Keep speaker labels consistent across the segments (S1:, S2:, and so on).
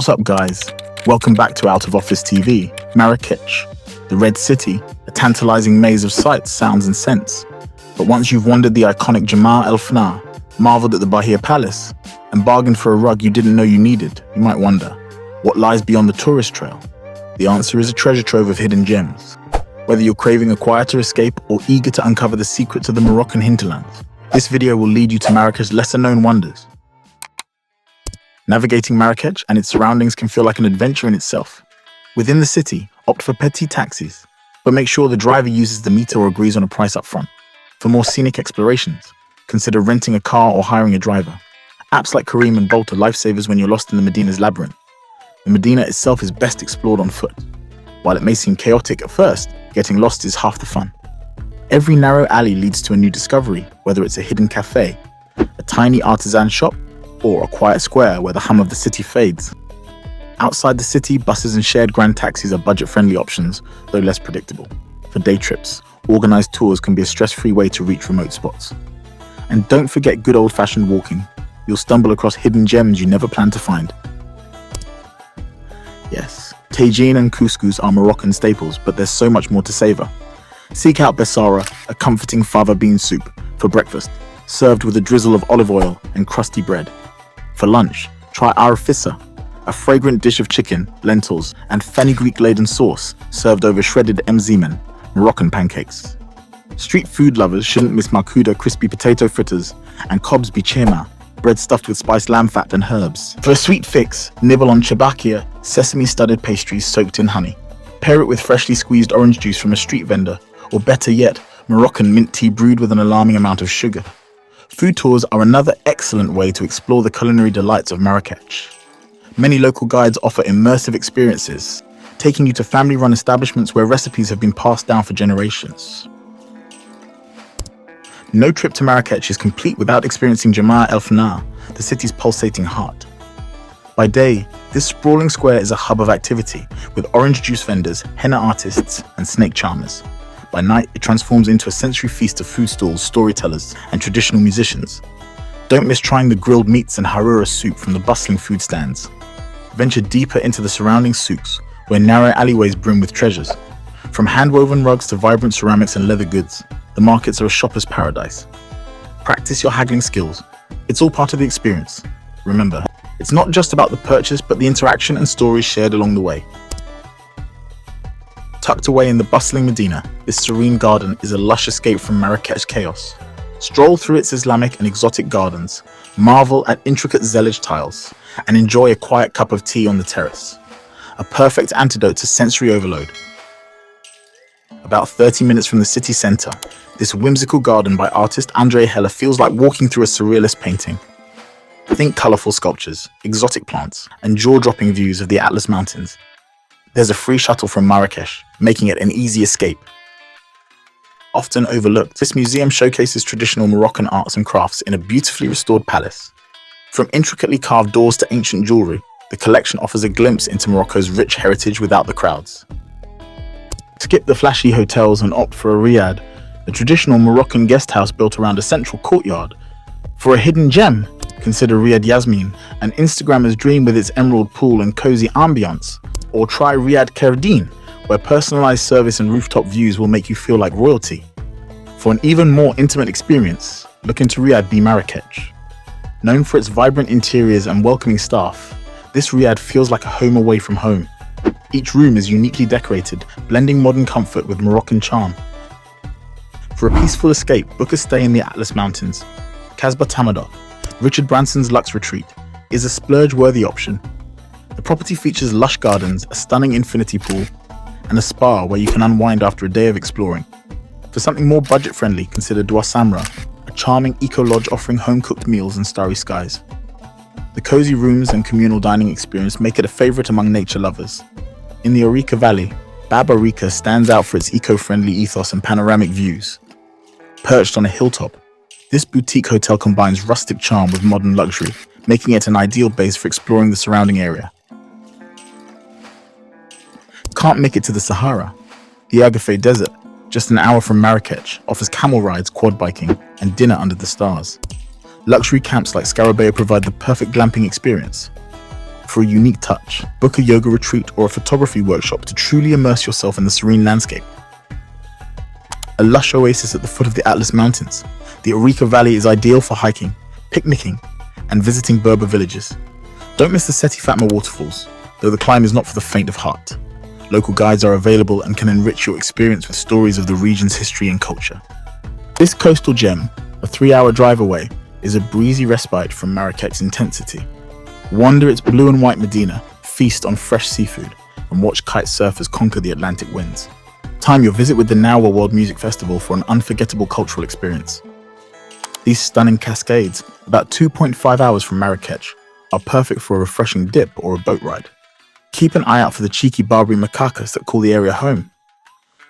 S1: What's up guys? Welcome back to Out of Office TV, Marrakech, the Red City, a tantalizing maze of sights, sounds and scents. But once you've wandered the iconic Jemaa el Fnaa, marveled at the Bahia Palace, and bargained for a rug you didn't know you needed, you might wonder, what lies beyond the tourist trail? The answer is a treasure trove of hidden gems. Whether you're craving a quieter escape or eager to uncover the secrets of the Moroccan hinterlands, this video will lead you to Marrakech's lesser-known wonders. Navigating Marrakech and its surroundings can feel like an adventure in itself. Within the city, opt for petty taxis, but make sure the driver uses the meter or agrees on a price up front. For more scenic explorations, consider renting a car or hiring a driver. Apps like Careem and Bolt are lifesavers when you're lost in the Medina's labyrinth. The Medina itself is best explored on foot. While it may seem chaotic at first, getting lost is half the fun. Every narrow alley leads to a new discovery, whether it's a hidden cafe, a tiny artisan shop, or a quiet square where the hum of the city fades. Outside the city, buses and shared grand taxis are budget-friendly options, though less predictable. For day trips, organized tours can be a stress-free way to reach remote spots. And don't forget good old-fashioned walking. You'll stumble across hidden gems you never planned to find. Yes, tagine and couscous are Moroccan staples, but there's so much more to savor. Seek out Essaouira, a comforting fava bean soup, for breakfast, served with a drizzle of olive oil and crusty bread. For lunch, try arfissa, a fragrant dish of chicken, lentils, and fenugreek-laden sauce served over shredded mzemen, Moroccan pancakes. Street food lovers shouldn't miss marcouda crispy potato fritters and kobs bichema, bread stuffed with spiced lamb fat and herbs. For a sweet fix, nibble on chabakia, sesame-studded pastries soaked in honey. Pair it with freshly squeezed orange juice from a street vendor, or better yet, Moroccan mint tea brewed with an alarming amount of sugar. Food tours are another excellent way to explore the culinary delights of Marrakech. Many local guides offer immersive experiences, taking you to family-run establishments where recipes have been passed down for generations. No trip to Marrakech is complete without experiencing Jemaa el Fnaa, the city's pulsating heart. By day, this sprawling square is a hub of activity, with orange juice vendors, henna artists, and snake charmers. By night, it transforms into a sensory feast of food stalls, storytellers, and traditional musicians. Don't miss trying the grilled meats and harira soup from the bustling food stands. Venture deeper into the surrounding souks, where narrow alleyways brim with treasures. From hand-woven rugs to vibrant ceramics and leather goods, the markets are a shopper's paradise. Practice your haggling skills. It's all part of the experience. Remember, it's not just about the purchase, but the interaction and stories shared along the way. Tucked away in the bustling Medina, this serene garden is a lush escape from Marrakech chaos. Stroll through its Islamic and exotic gardens, marvel at intricate zellige tiles, and enjoy a quiet cup of tea on the terrace. A perfect antidote to sensory overload. About 30 minutes from the city centre, this whimsical garden by artist Andre Heller feels like walking through a surrealist painting. Think colourful sculptures, exotic plants, and jaw-dropping views of the Atlas Mountains. There's a free shuttle from Marrakesh, making it an easy escape. Often overlooked, this museum showcases traditional Moroccan arts and crafts in a beautifully restored palace. From intricately carved doors to ancient jewellery, the collection offers a glimpse into Morocco's rich heritage without the crowds. Skip the flashy hotels and opt for a riad, a traditional Moroccan guest house built around a central courtyard. For a hidden gem, consider Riad Yasmin, an Instagrammer's dream with its emerald pool and cozy ambiance. Or try Riad Kerdine, where personalized service and rooftop views will make you feel like royalty. For an even more intimate experience, look into Riad B Marrakech. Known for its vibrant interiors and welcoming staff, this riad feels like a home away from home. Each room is uniquely decorated, blending modern comfort with Moroccan charm. For a peaceful escape, book a stay in the Atlas Mountains. Kasbah Tamadot, Richard Branson's luxe retreat, is a splurge-worthy option. The property features lush gardens, a stunning infinity pool, and a spa where you can unwind after a day of exploring. For something more budget-friendly, consider Dwa Samra, a charming eco-lodge offering home-cooked meals and starry skies. The cozy rooms and communal dining experience make it a favorite among nature lovers. In the Ourika Valley, Bab Ourika stands out for its eco-friendly ethos and panoramic views. Perched on a hilltop, this boutique hotel combines rustic charm with modern luxury, making it an ideal base for exploring the surrounding area. Can't make it to the Sahara? The Agafay Desert, just an hour from Marrakech, offers camel rides, quad biking, and dinner under the stars. Luxury camps like Scarabeo provide the perfect glamping experience. for a unique touch, book a yoga retreat or a photography workshop to truly immerse yourself in the serene landscape. A lush oasis at the foot of the Atlas Mountains, the Ourika Valley is ideal for hiking, picnicking, and visiting Berber villages. Don't miss the Seti Fatma waterfalls, though the climb is not for the faint of heart. Local guides are available and can enrich your experience with stories of the region's history and culture. This coastal gem, a 3-hour drive away, is a breezy respite from Marrakech's intensity. Wander its blue and white medina, feast on fresh seafood, and watch kite surfers conquer the Atlantic winds. Time your visit with the Nawa World Music Festival for an unforgettable cultural experience. These stunning cascades, about 2.5 hours from Marrakech, are perfect for a refreshing dip or a boat ride. Keep an eye out for the cheeky Barbary macacas that call the area home.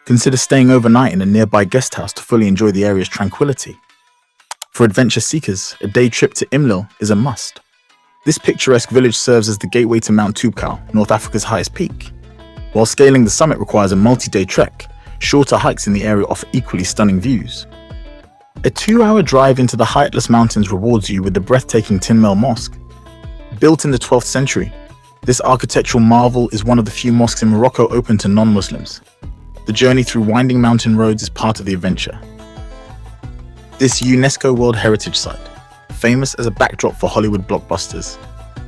S1: Consider staying overnight in a nearby guest house to fully enjoy the area's tranquility. For adventure seekers, a day trip to Imlil is a must. This picturesque village serves as the gateway to Mount Toubkal, North Africa's highest peak. While scaling the summit requires a multi-day trek, shorter hikes in the area offer equally stunning views. A 2-hour drive into the high Atlas Mountains rewards you with the breathtaking Tinmel Mosque. Built in the 12th century, this architectural marvel is one of the few mosques in Morocco open to non-Muslims. The journey through winding mountain roads is part of the adventure. This UNESCO World Heritage Site, famous as a backdrop for Hollywood blockbusters,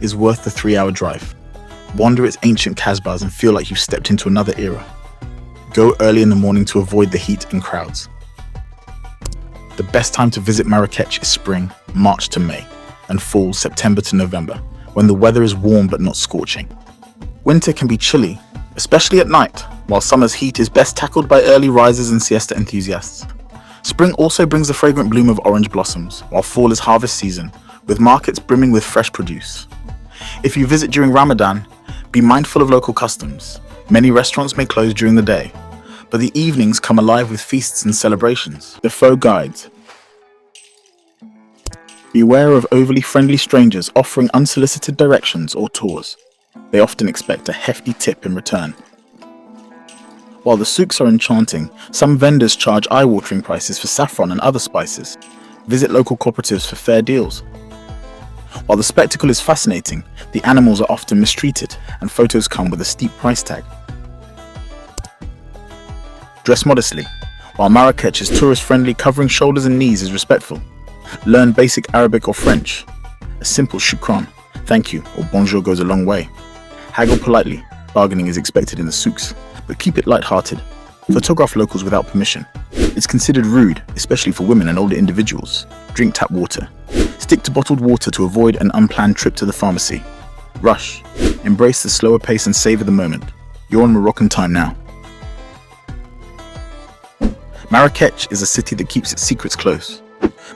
S1: is worth the 3-hour drive. Wander its ancient Casbahs and feel like you've stepped into another era. Go early in the morning to avoid the heat and crowds. The best time to visit Marrakech is spring, March to May, and fall, September to November, when the weather is warm but not scorching. Winter can be chilly, especially at night, while summer's heat is best tackled by early risers and siesta enthusiasts. Spring also brings the fragrant bloom of orange blossoms, while fall is harvest season, with markets brimming with fresh produce. If you visit during Ramadan, be mindful of local customs. Many restaurants may close during the day, but the evenings come alive with feasts and celebrations. The faux guides. Beware of overly friendly strangers offering unsolicited directions or tours. They often expect a hefty tip in return. While the souks are enchanting, some vendors charge eye-watering prices for saffron and other spices. Visit local cooperatives for fair deals. While the spectacle is fascinating, the animals are often mistreated and photos come with a steep price tag. Dress modestly. While Marrakech is tourist-friendly, covering shoulders and knees is respectful. Learn basic Arabic or French. A simple shukran, thank you, or bonjour goes a long way. Haggle politely. Bargaining is expected in the souks, but keep it light-hearted. Photograph locals without permission. It's considered rude, especially for women and older individuals. Drink tap water. Stick to bottled water to avoid an unplanned trip to the pharmacy. Rush. Embrace the slower pace and savor the moment. You're on Moroccan time now. Marrakech is a city that keeps its secrets close.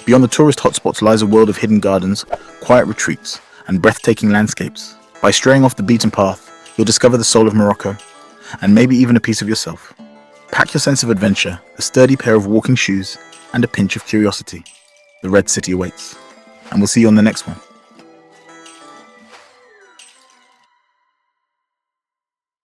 S1: Beyond the tourist hotspots lies a world of hidden gardens, quiet retreats, and breathtaking landscapes. By straying off the beaten path, you'll discover the soul of Morocco, and maybe even a piece of yourself. Pack your sense of adventure, a sturdy pair of walking shoes, and a pinch of curiosity. The Red City awaits. And we'll see you on the next one.